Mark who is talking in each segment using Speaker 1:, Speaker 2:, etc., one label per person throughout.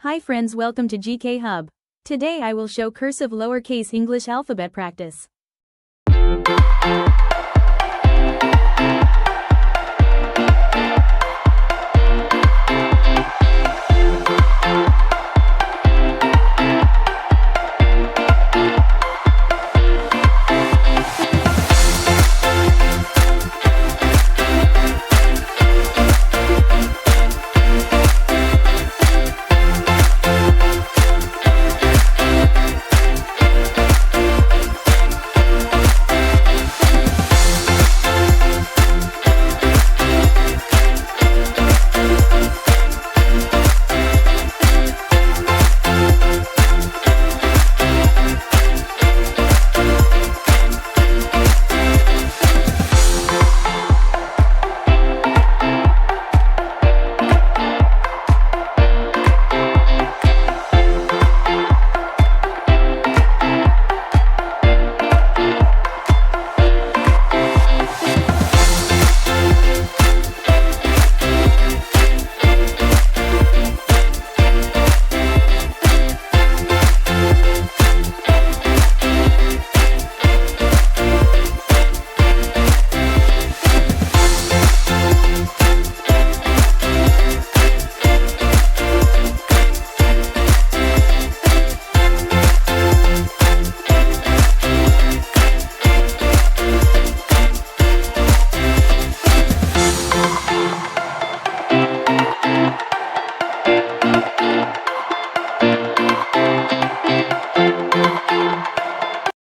Speaker 1: Hi friends, welcome to GK Hub. Today I will show cursive lowercase English alphabet practice.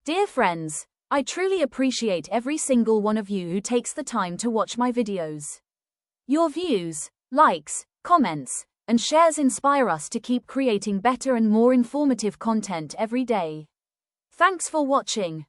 Speaker 2: Dear friends, I truly appreciate every single one of you who takes the time to watch my videos. Your views, likes, comments, and shares inspire us to keep creating better and more informative content every day. Thanks for watching.